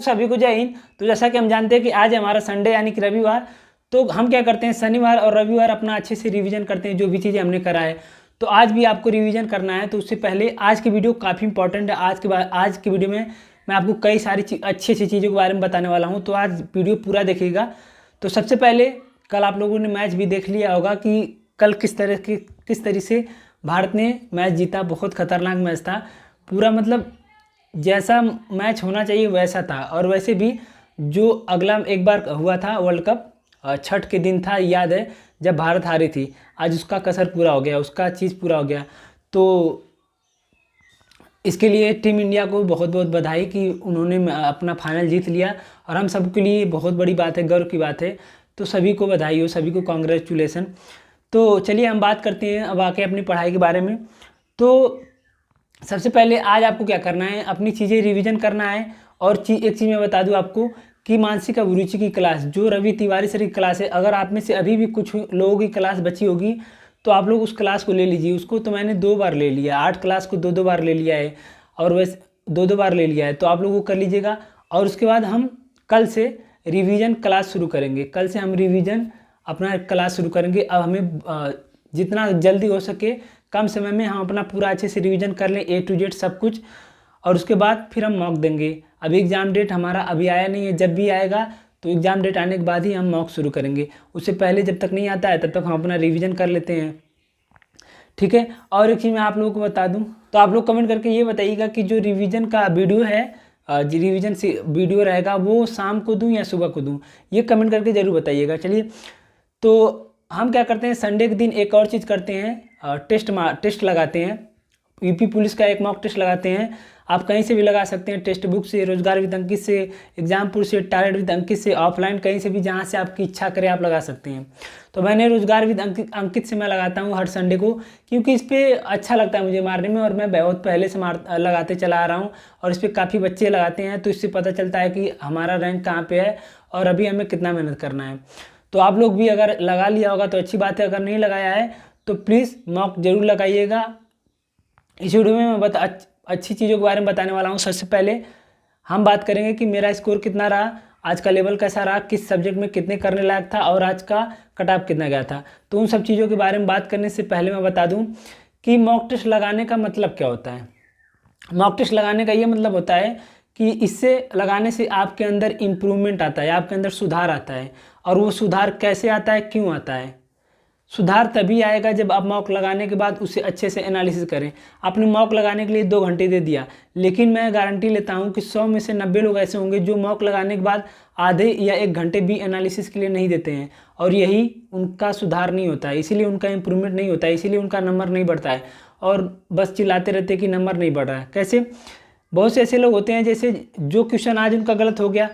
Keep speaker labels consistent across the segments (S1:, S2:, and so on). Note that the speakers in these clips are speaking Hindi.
S1: सभी को जय हिंद। तो जैसा कि हम जानते हैं कि आज हमारा संडे यानी कि रविवार, तो हम क्या करते हैं शनिवार और रविवार अपना अच्छे से रिवीजन करते हैं जो भी चीज़ें हमने करा है। तो आज भी आपको रिवीजन करना है, तो उससे पहले आज की वीडियो काफ़ी इंपॉर्टेंट है। आज की वीडियो में मैं आपको कई सारी अच्छी अच्छी चीज़ों के बारे में बताने वाला हूँ, तो आज वीडियो पूरा देखिएगा। तो सबसे पहले कल आप लोगों ने मैच भी देख लिया होगा कि कल किस तरह से भारत ने मैच जीता। बहुत खतरनाक मैच था पूरा, मतलब जैसा मैच होना चाहिए वैसा था। और वैसे भी जो अगला एक बार हुआ था वर्ल्ड कप, छठ के दिन था, याद है जब भारत हारी थी, आज उसका कसर पूरा हो गया, उसका चीज़ पूरा हो गया। तो इसके लिए टीम इंडिया को बहुत बहुत बधाई कि उन्होंने अपना फाइनल जीत लिया, और हम सबके लिए बहुत बड़ी बात है, गर्व की बात है। तो सभी को बधाई हो, सभी को कॉन्ग्रेचुलेसन। तो चलिए हम बात करते हैं अब आके अपनी पढ़ाई के बारे में। तो सबसे पहले आज आपको क्या करना है, अपनी चीज़ें रिवीजन करना है। और एक चीज़ मैं बता दूं आपको कि मानसिक अभिरुचि की क्लास जो रवि तिवारी सर की क्लास है, अगर आप में से अभी भी कुछ लोगों की क्लास बची होगी तो आप लोग उस क्लास को ले लीजिए। उसको तो मैंने 2 बार ले लिया, 8 क्लास को 2 बार ले लिया है, और वैसे 2 बार ले लिया है, तो आप लोग वो कर लीजिएगा। और उसके बाद हम कल से रिवीजन क्लास शुरू करेंगे। कल से हम रिवीजन अपना क्लास शुरू करेंगे। अब हमें जितना जल्दी हो सके कम समय में हम अपना पूरा अच्छे से रिवीजन कर लें, A to Z सब कुछ, और उसके बाद फिर हम मॉक देंगे। अभी एग्ज़ाम डेट हमारा अभी आया नहीं है, जब भी आएगा तो एग्ज़ाम डेट आने के बाद ही हम मॉक शुरू करेंगे। उससे पहले जब तक नहीं आता है तब तक हम अपना रिवीजन कर लेते हैं, ठीक है। और एक चीज़ मैं आप लोगों को बता दूं, तो आप लोग कमेंट करके ये बताइएगा कि जो रिवीजन का वीडियो है, रिवीजन से वीडियो रहेगा, वो शाम को दूं या सुबह को दूं, ये कमेंट करके ज़रूर बताइएगा। चलिए, तो हम क्या करते हैं संडे के दिन एक और चीज़ करते हैं, टेस्ट लगाते हैं। यूपी पुलिस का एक मॉक टेस्ट लगाते हैं। आप कहीं से भी लगा सकते हैं, टेक्स्ट बुक से, रोजगार विद अंकित से, एग्जामपुर से, टैलेंट विद अंकित से, ऑफलाइन कहीं से भी, जहाँ से आपकी इच्छा करे आप लगा सकते हैं। तो मैंने रोजगार विद अंकित से मैं लगाता हूँ हर संडे को, क्योंकि इस पर अच्छा लगता है मुझे मारने में, और मैं बहुत पहले से लगाते चला आ रहा हूँ, और इस पर काफ़ी बच्चे लगाते हैं। तो इससे पता चलता है कि हमारा रैंक कहाँ पर है और अभी हमें कितना मेहनत करना है। तो आप लोग भी अगर लगा लिया होगा तो अच्छी बात है, अगर नहीं लगाया है तो प्लीज़ मॉक जरूर लगाइएगा। इस वीडियो में मैं अच्छी चीज़ों के बारे में बताने वाला हूँ। सबसे पहले हम बात करेंगे कि मेरा स्कोर कितना रहा, आज का लेवल कैसा रहा, किस सब्जेक्ट में कितने करने लायक था, और आज का कट ऑफ कितना गया था। तो उन सब चीज़ों के बारे में बात करने से पहले मैं बता दूँ कि मॉक टेस्ट लगाने का मतलब क्या होता है। मॉक टेस्ट लगाने का ये मतलब होता है कि इससे लगाने से आपके अंदर इम्प्रूवमेंट आता है, आपके अंदर सुधार आता है। और वो सुधार कैसे आता है, क्यों आता है? सुधार तभी आएगा जब आप मॉक लगाने के बाद उसे अच्छे से एनालिसिस करें। आपने मॉक लगाने के लिए 2 घंटे दे दिया, लेकिन मैं गारंटी लेता हूं कि 100 में से 90 लोग ऐसे होंगे जो मॉक लगाने के बाद आधे या 1 घंटे भी एनालिसिस के लिए नहीं देते हैं, और यही उनका सुधार नहीं होता है, इसीलिए उनका इम्प्रूवमेंट नहीं होता है, इसीलिए उनका नंबर नहीं बढ़ता है, और बस चिल्लाते रहते हैं कि नंबर नहीं बढ़ रहा है। कैसे? बहुत से ऐसे लोग होते हैं जैसे जो क्वेश्चन आज उनका गलत हो गया,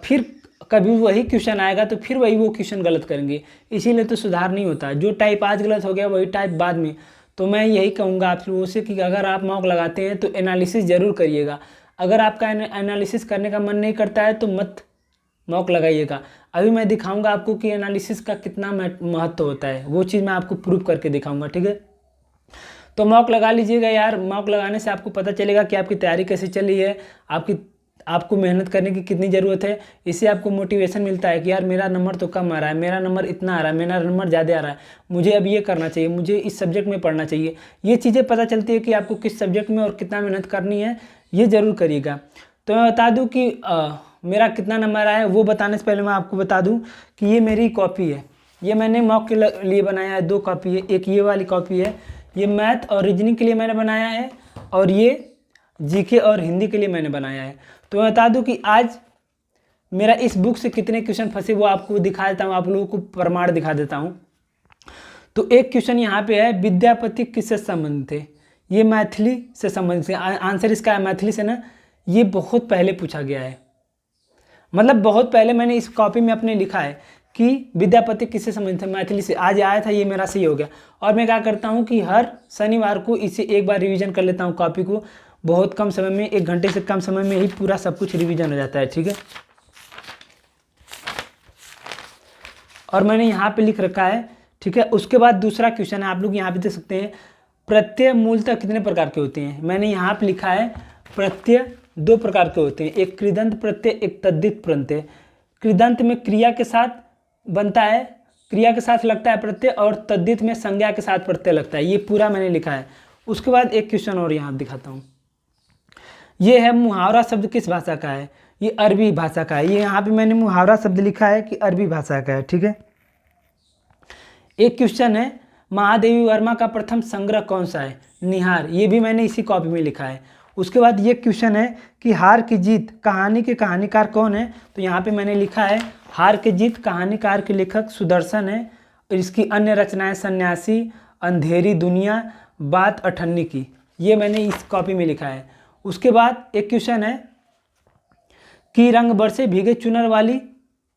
S1: फिर कभी वही क्वेश्चन आएगा तो फिर वही वो क्वेश्चन गलत करेंगे, इसीलिए तो सुधार नहीं होता। जो टाइप आज गलत हो गया वही टाइप बाद में। तो मैं यही कहूँगा आप लोगों से कि अगर आप मॉक लगाते हैं तो एनालिसिस ज़रूर करिएगा। अगर आपका एनालिसिस करने का मन नहीं करता है तो मत मॉक लगाइएगा। अभी मैं दिखाऊँगा आपको कि एनालिसिस का कितना महत्व होता है, वो चीज़ मैं आपको प्रूव करके दिखाऊँगा, ठीक है। तो मॉक लगा लीजिएगा यार। मॉक लगाने से आपको पता चलेगा कि आपकी तैयारी कैसे चल रही है, आपको मेहनत करने की कितनी ज़रूरत है। इससे आपको मोटिवेशन मिलता है कि यार मेरा नंबर तो कम आ रहा है, मेरा नंबर इतना आ रहा है, मेरा नंबर ज़्यादा आ रहा है, मुझे अब ये करना चाहिए, मुझे इस सब्जेक्ट में पढ़ना चाहिए। ये चीज़ें पता चलती है कि आपको किस सब्जेक्ट में और कितना मेहनत करनी है, ये ज़रूर करिएगा। तो मैं बता दूँ कि मेरा कितना नंबर आया है, वो बताने से पहले मैं आपको बता दूँ कि ये मेरी कॉपी है, ये मैंने मॉक के लिए बनाया है। 2 कॉपी है, एक ये वाली कॉपी है, ये मैथ और रीजनिंग के लिए मैंने बनाया है, और ये जीके और हिंदी के लिए मैंने बनाया है। तो मैं बता दूं कि आज मेरा इस बुक से कितने क्वेश्चन फंसे वो आपको दिखा देता हूँ, आप लोगों को प्रमाण दिखा देता हूँ। तो एक क्वेश्चन यहाँ पे है, विद्यापति किससे संबंधित थे? ये मैथिली से संबंधित है। आंसर इसका है मैथिली से ना। ये बहुत पहले पूछा गया है, मतलब बहुत पहले मैंने इस कॉपी में अपने लिखा है कि विद्यापति किससे संबंधित है, मैथिली से। आज आया था, ये मेरा सही हो गया। और मैं क्या करता हूँ कि हर शनिवार को इसे एक बार रिवीजन कर लेता हूँ कॉपी को। बहुत कम समय में, 1 घंटे से कम समय में ही पूरा सब कुछ रिवीजन हो जाता है, ठीक है। और मैंने यहाँ पे लिख रखा है, ठीक है। उसके बाद दूसरा क्वेश्चन है, आप लोग यहाँ पे देख सकते हैं, प्रत्यय मूलतः कितने प्रकार के होते हैं। मैंने यहाँ पे लिखा है प्रत्यय दो प्रकार के होते हैं, एक कृदंत प्रत्यय, एक तद्धित प्रत्यय। कृदंत में क्रिया के साथ बनता है, क्रिया के साथ लगता है प्रत्यय, और तद्धित में संज्ञा के साथ प्रत्यय लगता है। ये पूरा मैंने लिखा है। उसके बाद एक क्वेश्चन और यहाँ दिखाता हूँ। ये है मुहावरा शब्द किस भाषा का है? ये अरबी भाषा का है। ये यहाँ पे मैंने मुहावरा शब्द लिखा है कि अरबी भाषा का है, ठीक है। एक क्वेश्चन है, महादेवी वर्मा का प्रथम संग्रह कौन सा है? निहार। ये भी मैंने इसी कॉपी में लिखा है। उसके बाद ये क्वेश्चन है कि हार की जीत कहानी के कहानीकार कौन है? तो यहाँ पे मैंने लिखा है हार की जीत कहानीकार के लेखक सुदर्शन है, और इसकी अन्य रचनाएं सन्यासी, अंधेरी दुनिया, बात अठन्नी की। ये मैंने इस कॉपी में लिखा है। उसके बाद एक क्वेश्चन है कि रंग बरसे भीगे चुनर वाली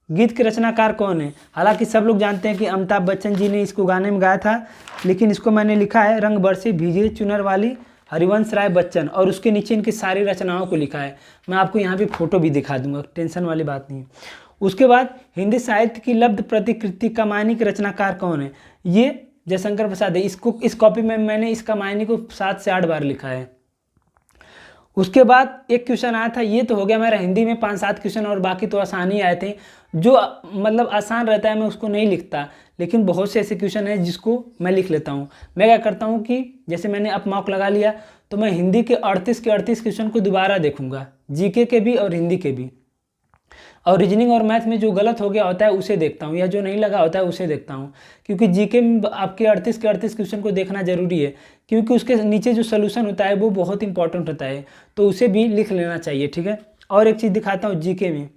S1: गीत के रचनाकार कौन है? हालांकि सब लोग जानते हैं कि अमिताभ बच्चन जी ने इसको गाने में गाया था, लेकिन इसको मैंने लिखा है रंग बरसे भीगे चुनर वाली, हरिवंश राय बच्चन, और उसके नीचे इनकी सारी रचनाओं को लिखा है। मैं आपको यहाँ पे फोटो भी दिखा दूंगा, टेंशन वाली बात नहीं है। उसके बाद हिंदी साहित्य की लब्ध प्रतिकृति कमायनी के रचनाकार कौन है? ये जयशंकर प्रसाद है। इसको इस कॉपी में मैंने इस कमायनी को 7 से 8 बार लिखा है। उसके बाद एक क्वेश्चन आया था, ये तो हो गया मेरा हिंदी में 5-7 क्वेश्चन, और बाकी तो आसान ही आए थे। जो मतलब आसान रहता है मैं उसको नहीं लिखता, लेकिन बहुत से ऐसे क्वेश्चन हैं जिसको मैं लिख लेता हूँ। मैं क्या करता हूँ कि जैसे मैंने अब मॉक लगा लिया, तो मैं हिंदी के 38 क्वेश्चन को दोबारा देखूंगा, जीके के भी और हिंदी के भी, और रीजनिंग और मैथ में जो गलत हो गया होता है उसे देखता हूँ, या जो नहीं लगा होता है उसे देखता हूँ। क्योंकि जीके में आपके 38 क्वेश्चन को देखना जरूरी है, क्योंकि उसके नीचे जो सोल्यूशन होता है वो बहुत इंपॉर्टेंट होता है, तो उसे भी लिख लेना चाहिए, ठीक है। और एक चीज़ दिखाता हूँ, जीके में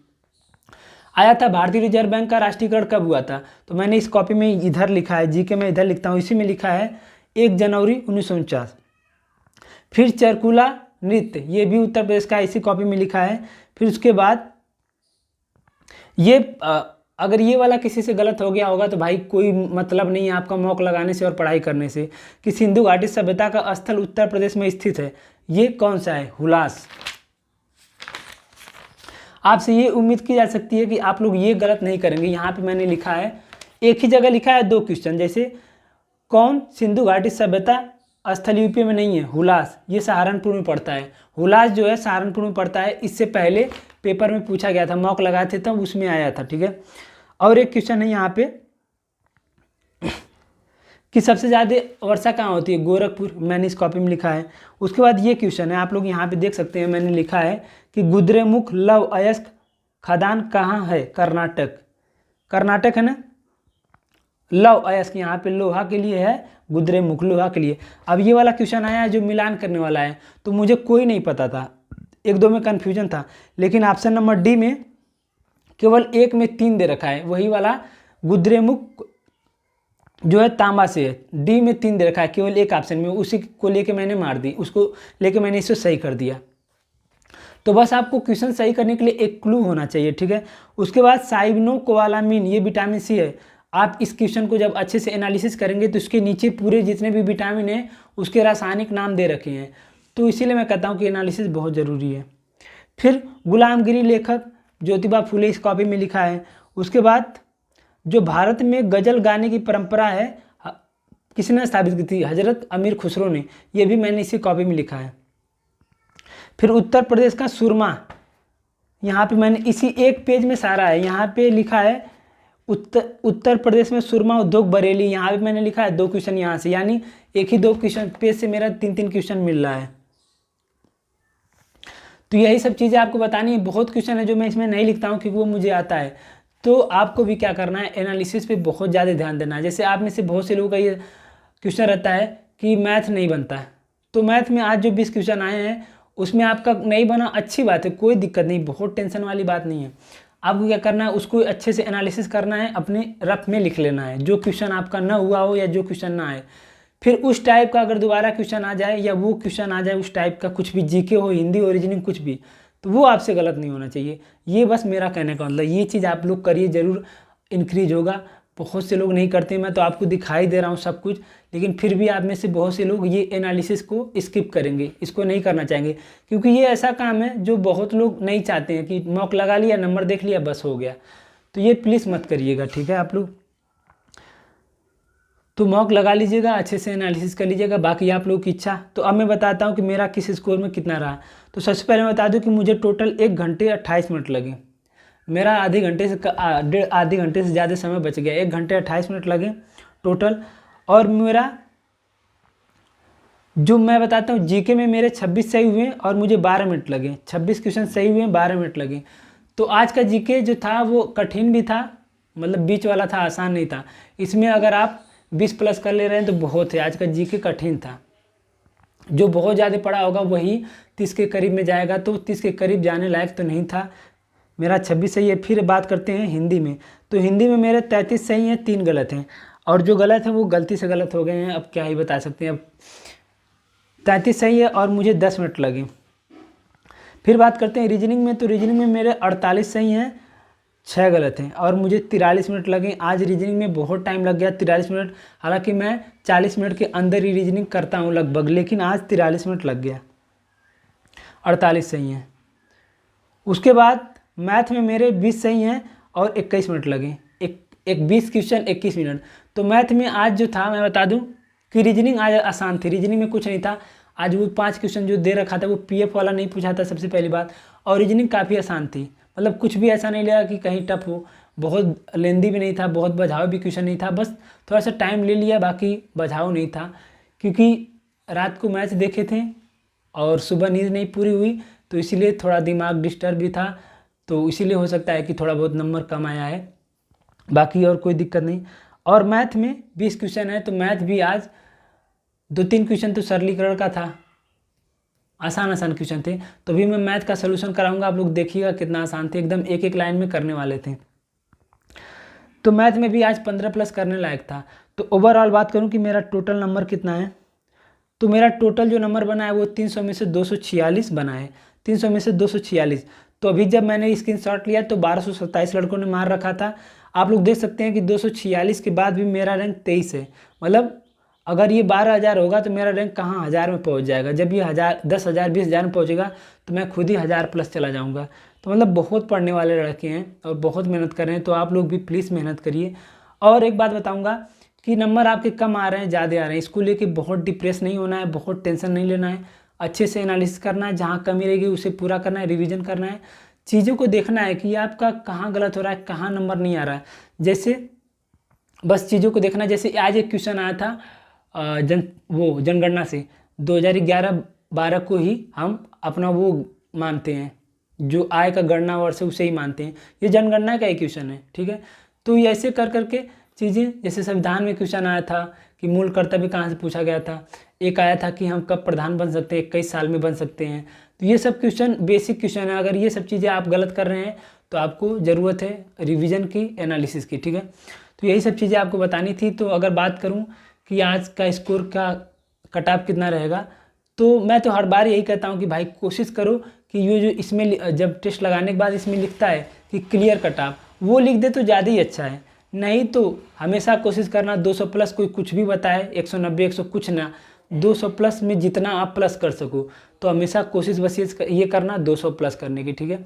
S1: आया था भारतीय रिजर्व बैंक का राष्ट्रीयकरण कब हुआ था? तो मैंने इस कॉपी में इधर लिखा है, जीके में इधर लिखता हूँ, इसी में लिखा है 1 जनवरी 1949। फिर चरकुला नृत्य, ये भी उत्तर प्रदेश का, इसी कॉपी में लिखा है। फिर उसके बाद ये अगर ये वाला किसी से गलत हो गया होगा तो भाई कोई मतलब नहीं है आपका मॉक लगाने से और पढ़ाई करने से, कि सिंधु घाटी सभ्यता का स्थल उत्तर प्रदेश में स्थित है। ये कौन सा है? हुलास। आपसे ये उम्मीद की जा सकती है कि आप लोग ये गलत नहीं करेंगे। यहाँ पे मैंने लिखा है, एक ही जगह लिखा है 2 क्वेश्चन, जैसे कौन सिंधु घाटी सभ्यता स्थल यूपी में नहीं है? हुलास। ये सहारनपुर में पड़ता है। हुलास जो है सहारनपुर में पड़ता है। इससे पहले पेपर में पूछा गया था, मॉक लगाए थे तब उसमें आया था, ठीक है। और एक क्वेश्चन है यहाँ पे कि सबसे ज़्यादा वर्षा कहाँ होती है? गोरखपुर। मैंने इस कॉपी में लिखा है। उसके बाद ये क्वेश्चन है, आप लोग यहाँ पे देख सकते हैं, मैंने लिखा है कि गुद्रेमुख लौह अयस्क खदान कहाँ है? कर्नाटक। कर्नाटक है ना। लौह अयस्क यहाँ पे लोहा के लिए है, गुद्रेमुख लोहा के लिए। अब ये वाला क्वेश्चन आया है जो मिलान करने वाला है, तो मुझे कोई नहीं पता था, 1-2 में कन्फ्यूजन था, लेकिन ऑप्शन नंबर डी में केवल 1 में 3 दे रखा है, वही वाला गुद्रेमुख जो है तांबा से है। डी में 3 दे रखा है केवल एक ऑप्शन में, उसी को लेके मैंने मार दी, उसको लेके मैंने इसे सही कर दिया। तो बस आपको क्वेश्चन सही करने के लिए एक क्लू होना चाहिए, ठीक है। उसके बाद साइबनोकोबालामिन, ये विटामिन सी है। आप इस क्वेश्चन को जब अच्छे से एनालिसिस करेंगे तो इसके नीचे पूरे जितने भी विटामिन हैं उसके रासायनिक नाम दे रखे हैं, तो इसीलिए मैं कहता हूँ कि एनालिसिस बहुत ज़रूरी है। फिर गुलामगिरी लेखक ज्योतिबा फुले, इस कॉपी में लिखा है। उसके बाद जो भारत में गज़ल गाने की परंपरा है किसने स्थापित की थी? हजरत अमीर खुसरो ने। ये भी मैंने इसी कॉपी में लिखा है। फिर उत्तर प्रदेश का सुरमा, यहाँ पे मैंने इसी एक पेज में सारा है, यहाँ पे लिखा है उत्तर प्रदेश में सुरमा उद्योग बरेली। यहाँ पे मैंने लिखा है 2 क्वेश्चन यहाँ से, यानी एक ही 2 क्वेश्चन पेज से मेरा 3-3 क्वेश्चन मिल रहा है। तो यही सब चीज़ें आपको बतानी है। बहुत क्वेश्चन है जो मैं इसमें नहीं लिखता हूँ क्योंकि वो मुझे आता है। तो आपको भी क्या करना है, एनालिसिस पे बहुत ज़्यादा ध्यान देना है। जैसे आप में से बहुत से लोगों का ये क्वेश्चन रहता है कि मैथ नहीं बनता है, तो मैथ में आज जो 20 क्वेश्चन आए हैं उसमें आपका नहीं बना, अच्छी बात है, कोई दिक्कत नहीं, बहुत टेंशन वाली बात नहीं है। आपको क्या करना है, उसको अच्छे से एनालिसिस करना है, अपने रफ में लिख लेना है, जो क्वेश्चन आपका ना हुआ हो या जो क्वेश्चन ना आए। फिर उस टाइप का अगर दोबारा क्वेश्चन आ जाए या वो क्वेश्चन आ जाए उस टाइप का, कुछ भी जीके हो, हिंदी हो, रीजनिंग, कुछ भी, तो वो आपसे गलत नहीं होना चाहिए। ये बस मेरा कहने का मतलब, ये चीज़ आप लोग करिए, ज़रूर इंक्रीज होगा। बहुत से लोग नहीं करते, मैं तो आपको दिखाई दे रहा हूँ सब कुछ, लेकिन फिर भी आप में से बहुत से लोग ये एनालिसिस को स्किप करेंगे, इसको नहीं करना चाहेंगे, क्योंकि ये ऐसा काम है जो बहुत लोग नहीं चाहते हैं कि मॉक लगा लिया, नंबर देख लिया, बस हो गया। तो ये प्लीज़ मत करिएगा, ठीक है आप लोग। तो मॉक लगा लीजिएगा, अच्छे से एनालिसिस कर लीजिएगा, बाकी आप लोगों की इच्छा। तो अब मैं बताता हूँ कि मेरा किस स्कोर में कितना रहा। तो सबसे पहले मैं बता दूँ कि मुझे टोटल 1 घंटे 28 मिनट लगे। मेरा आधे घंटे से ज़्यादा समय बच गया, 1 घंटे 28 मिनट लगे टोटल। और मेरा जो मैं बताता हूँ जीके में मेरे 26 सही हुए और मुझे 12 मिनट लगे। 26 क्वेश्चन सही हुए, 12 मिनट लगे। तो आज का जीके जो था वो कठिन भी था, मतलब बीच वाला था, आसान नहीं था। इसमें अगर आप 20 प्लस कर ले रहे हैं तो बहुत है। आज का जीके कठिन था, जो बहुत ज़्यादा पढ़ा होगा वही 30 के करीब में जाएगा, तो 30 के करीब जाने लायक तो नहीं था। मेरा 26 सही है। फिर बात करते हैं हिंदी में। तो हिंदी में मेरे 33 सही हैं, 3 गलत हैं, और जो गलत हैं वो गलती से गलत हो गए हैं, अब क्या ही बता सकते हैं। अब 33 सही है और मुझे 10 मिनट लगे। फिर बात करते हैं रीजनिंग में। तो रीजनिंग में मेरे 48 सही हैं, 6 गलत हैं, और मुझे 43 मिनट लगे। आज रीजनिंग में बहुत टाइम लग गया, 43 मिनट। हालांकि मैं 40 मिनट के अंदर ही रीजनिंग करता हूँ लगभग, लेकिन आज 43 मिनट लग गया। 48 सही हैं। उसके बाद मैथ में मेरे 20 सही हैं और 21 मिनट लगे। एक 20 क्वेश्चन 21 मिनट। तो मैथ में आज जो था, मैं बता दूं कि रीजनिंग आज आसान थी, रीजनिंग में कुछ नहीं था। आज वो 5 क्वेश्चन जो दे रखा था वो पीएफ वाला नहीं पूछा था, सबसे पहली बात। और रीजनिंग काफ़ी आसान थी, मतलब कुछ भी ऐसा नहीं लगा कि कहीं टफ हो। बहुत लेंदी भी नहीं था, बहुत बझाव भी क्वेश्चन नहीं था, बस थोड़ा सा टाइम ले लिया, बाकी बझाव नहीं था। क्योंकि रात को मैच देखे थे और सुबह नींद नहीं पूरी हुई, तो इसीलिए थोड़ा दिमाग डिस्टर्ब भी था, तो इसीलिए हो सकता है कि थोड़ा बहुत नंबर कम आया है, बाकी और कोई दिक्कत नहीं। और मैथ में 20 क्वेश्चन है, तो मैथ भी आज 2-3 क्वेश्चन तो सरलीकरण का था, आसान क्वेश्चन थे। तो भी मैं मैथ का सलूशन कराऊंगा, आप लोग देखिएगा कितना आसान थे, एकदम एक लाइन में करने वाले थे। तो मैथ में भी आज 15 प्लस करने लायक था। तो ओवरऑल बात करूं कि मेरा टोटल नंबर कितना है, तो मेरा टोटल जो नंबर बना है वो 300 में से 246 बना है, 300 में से 246। तो अभी जब मैंने स्क्रीनशॉट लिया तो 1227 लड़कों ने मार रखा था। आप लोग देख सकते हैं कि 246 के बाद भी मेरा रैंक 23 है। मतलब अगर ये 12,000 होगा तो मेरा रैंक कहाँ 1000 में पहुंच जाएगा। जब ये 1000, 10,000, 20,000 में पहुंचेगा तो मैं खुद ही 1000 प्लस चला जाऊंगा। तो मतलब बहुत पढ़ने वाले लड़के हैं और बहुत मेहनत कर रहे हैं, तो आप लोग भी प्लीज़ मेहनत करिए। और एक बात बताऊँगा कि नंबर आपके कम आ रहे हैं, ज़्यादा आ रहे हैं, इसको लेके बहुत डिप्रेस नहीं होना है, बहुत टेंशन नहीं लेना है। अच्छे से एनालिसिस करना है, जहाँ कमी रहेगी उसे पूरा करना है, रिवीजन करना है, चीज़ों को देखना है कि आपका कहाँ गलत हो रहा है, कहाँ नंबर नहीं आ रहा है। जैसे बस चीज़ों को देखना। जैसे आज एक क्वेश्चन आया था जनगणना से, 2011-12 को ही हम अपना वो मानते हैं, जो आय का गणना वर्ष है उसे ही मानते हैं। ये जनगणना का एक क्वेश्चन है, ठीक है। तो ऐसे कर करके चीज़ें, जैसे संविधान में क्वेश्चन आया था कि मूल कर्तव्य कहाँ से पूछा गया था, एक आया था कि हम कब प्रधान बन सकते हैं, 21 साल में बन सकते हैं। तो ये सब क्वेश्चन बेसिक क्वेश्चन है। अगर ये सब चीज़ें आप गलत कर रहे हैं तो आपको ज़रूरत है रिवीजन की, एनालिसिस की, ठीक है। तो यही सब चीज़ें आपको बतानी थी। तो अगर बात करूँ कि आज का स्कोर का कट ऑफ कितना रहेगा, तो मैं तो हर बार यही कहता हूँ कि भाई कोशिश करो कि ये जो इसमें जब टेस्ट लगाने के बाद इसमें लिखता है कि क्लियर कट ऑफ, वो लिख दे तो ज़्यादा ही अच्छा है। नहीं तो हमेशा कोशिश करना 200 प्लस, कोई कुछ भी बताए 190 100 कुछ ना, 200 प्लस में जितना आप प्लस कर सको, तो हमेशा कोशिश बस ये करना 200 प्लस करने की, ठीक है।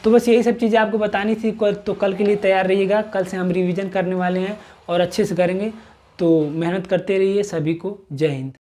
S1: तो बस यही सब चीज़ें आपको बतानी थी। तो कल के लिए तैयार रहिएगा, कल से हम रिवीजन करने वाले हैं और अच्छे से करेंगे। तो मेहनत करते रहिए। सभी को जय हिंद।